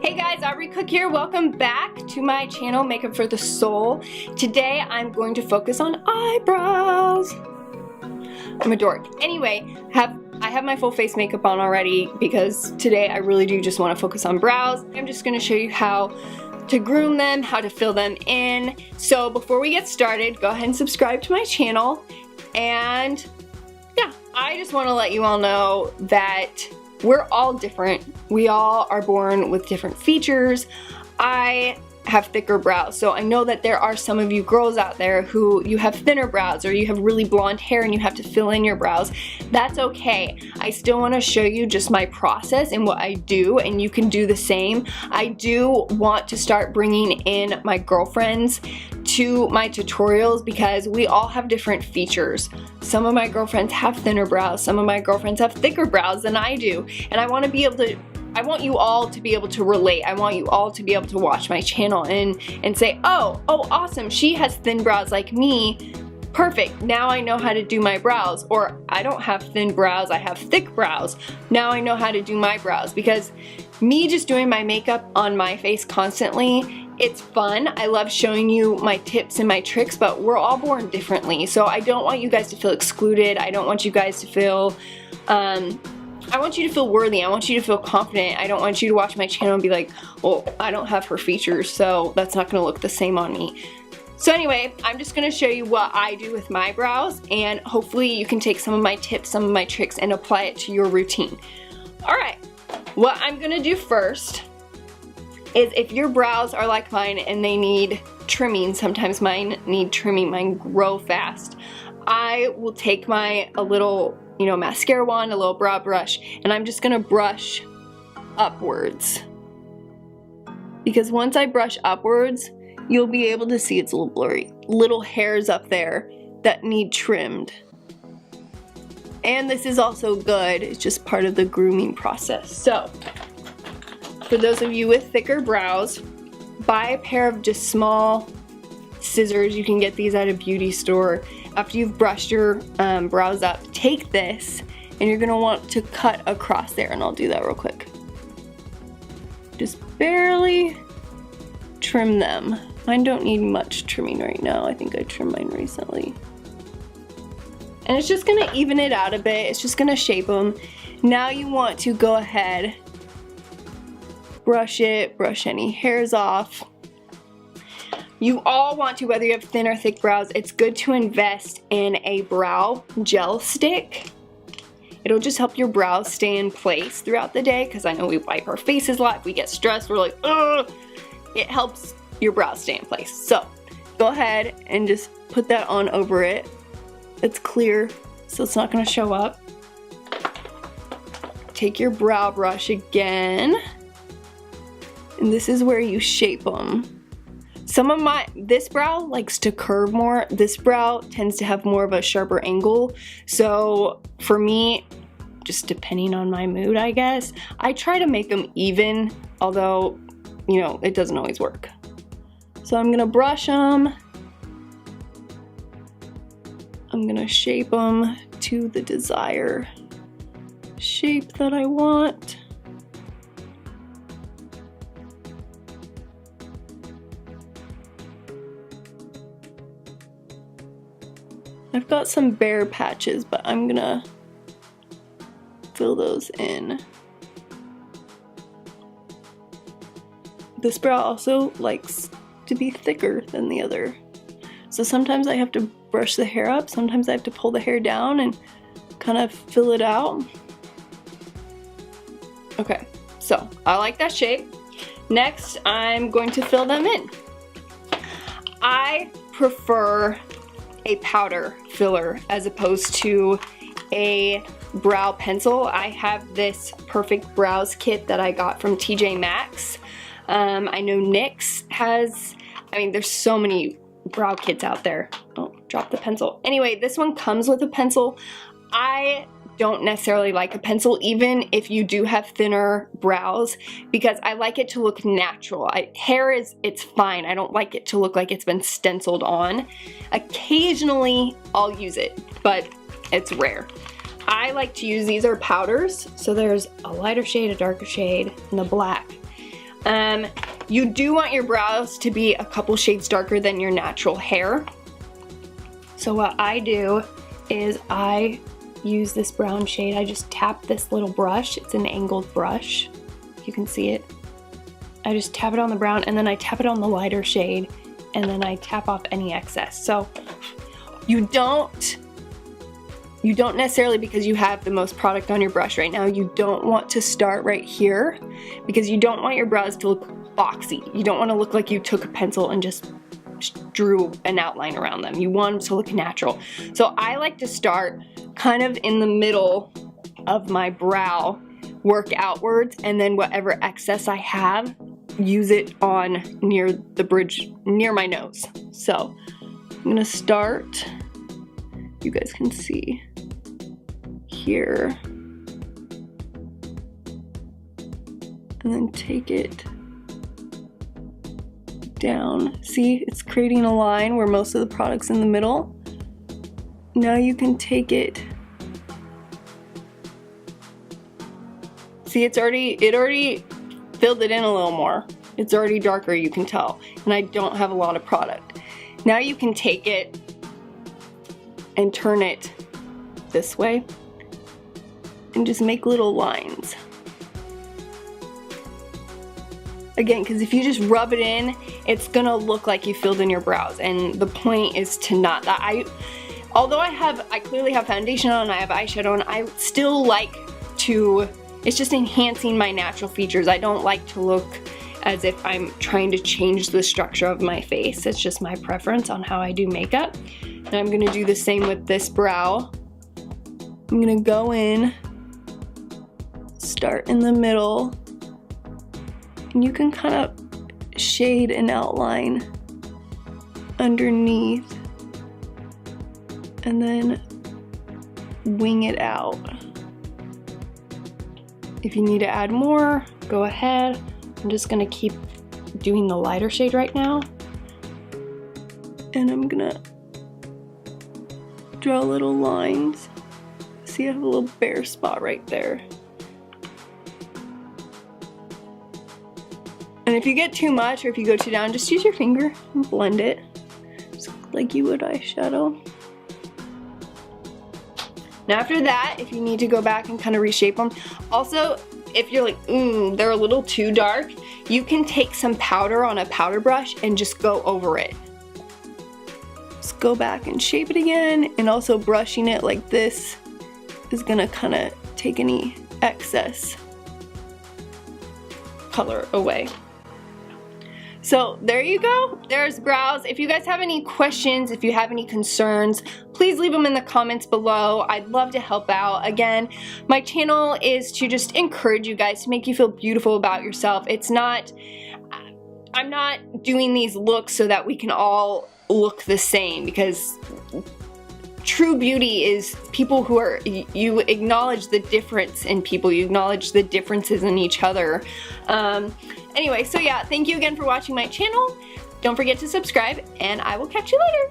Hey guys, Aubrey Cook here. Welcome back to my channel, Makeup for the Soul. Today I'm going to focus on eyebrows. I'm a dork. Anyway, I have my full face makeup on already because today I really do just want to focus on brows. I'm just going to show you how to groom them, how to fill them in. So before we get started, go ahead and subscribe to my channel. And yeah, I just want to let you all know that we're all different. We all are born with different features. I have thicker brows, so I know that there are some of you girls out there who you have thinner brows or you have really blonde hair and you have to fill in your brows. That's okay. I still want to show you just my process and what I do, and you can do the same. I do want to start bringing in my girlfriends to my tutorials because we all have different features. Some of my girlfriends have thinner brows, some of my girlfriends have thicker brows than I do, and I want you all to be able to relate. I want you all to be able to watch my channel and say, oh, awesome, she has thin brows like me. Perfect, now I know how to do my brows. Or I don't have thin brows, I have thick brows. Now I know how to do my brows, because me just doing my makeup on my face constantly, it's fun. I love showing you my tips and my tricks, but we're all born differently. So I don't want you guys to feel excluded. I don't want you guys to feel, I want you to feel worthy. I want you to feel confident. I don't want you to watch my channel and be like, well, I don't have her features, so that's not gonna look the same on me. So anyway, I'm just gonna show you what I do with my brows, and hopefully you can take some of my tips, some of my tricks, and apply it to your routine. All right, what I'm gonna do first is, if your brows are like mine and they need trimming, sometimes mine need trimming, mine grow fast, I will take a little, mascara wand, a little brow brush, and I'm just gonna brush upwards. Because once I brush upwards, you'll be able to see it's a little blurry. Little hairs up there that need trimmed. And this is also good, it's just part of the grooming process. So, for those of you with thicker brows, buy a pair of just small scissors. You can get these at a beauty store. After you've brushed your brows up, take this and you're gonna want to cut across there, and I'll do that real quick. Just barely trim them. Mine don't need much trimming right now. I think I trimmed mine recently. And it's just gonna even it out a bit. It's just gonna shape them. Now you want to go ahead, brush it, brush any hairs off. You all want to, whether you have thin or thick brows, it's good to invest in a brow gel stick. It'll just help your brows stay in place throughout the day, because I know we wipe our faces a lot. If we get stressed, we're like, ugh. It helps your brows stay in place. So go ahead and just put that on over it. It's clear, so it's not gonna show up. Take your brow brush again, and this is where you shape them. This brow likes to curve more. This brow tends to have more of a sharper angle. So for me, just depending on my mood, I guess, I try to make them even, although, it doesn't always work. So I'm gonna brush them. I'm gonna shape them to the desired shape that I want. I've got some bare patches, but I'm gonna fill those in. This brow also likes to be thicker than the other. So sometimes I have to brush the hair up, sometimes I have to pull the hair down and kind of fill it out. Okay, so I like that shape. Next, I'm going to fill them in. I prefer a powder filler as opposed to a brow pencil. I have this Perfect Brows kit that I got from TJ Maxx. I know NYX has, there's so many brow kits out there. Oh, drop the pencil. Anyway, this one comes with a pencil. I don't necessarily like a pencil, even if you do have thinner brows, because I like it to look natural. It's fine. I don't like it to look like it's been stenciled on. Occasionally I'll use it, but it's rare. I like to use, these are powders, so there's a lighter shade, a darker shade, and a black. You do want your brows to be a couple shades darker than your natural hair. So what I do is I use this brown shade. I just tap this little brush. It's an angled brush. You can see it. I just tap it on the brown and then I tap it on the lighter shade and then I tap off any excess. So you don't necessarily, because you have the most product on your brush right now, you don't want to start right here because you don't want your brows to look boxy. You don't want to look like you took a pencil and just drew an outline around them. You want them to look natural. So I like to start kind of in the middle of my brow, work outwards, and then whatever excess I have, use it on near the bridge, near my nose. So I'm gonna start, you guys can see here, and then take it down. See, it's creating a line where most of the product's in the middle. Now you can take it. See, it already filled it in a little more. It's already darker, you can tell. And I don't have a lot of product. Now you can take it and turn it this way and just make little lines. Again, because if you just rub it in, it's gonna look like you filled in your brows, and the point is to not. Although I clearly have foundation on, I have eyeshadow on, I still like to, it's just enhancing my natural features. I don't like to look as if I'm trying to change the structure of my face. It's just my preference on how I do makeup. And I'm gonna do the same with this brow. I'm gonna go in, start in the middle, and you can kind of shade an outline underneath and then wing it out. If you need to add more, go ahead. I'm just gonna keep doing the lighter shade right now. And I'm gonna draw little lines. See, I have a little bare spot right there. And if you get too much or if you go too down, just use your finger and blend it, just like you would eyeshadow. Now after that, if you need to go back and kind of reshape them, also if you're like, they're a little too dark, you can take some powder on a powder brush and just go over it. Just go back and shape it again, and also brushing it like this is gonna kind of take any excess color away. So there you go, there's brows. If you guys have any questions, if you have any concerns, please leave them in the comments below. I'd love to help out. Again, my channel is to just encourage you guys, to make you feel beautiful about yourself. It's not, I'm not doing these looks so that we can all look the same, because true beauty is people who are, you acknowledge the difference in people, you acknowledge the differences in each other. Anyway, so yeah, thank you again for watching my channel. Don't forget to subscribe, and I will catch you later.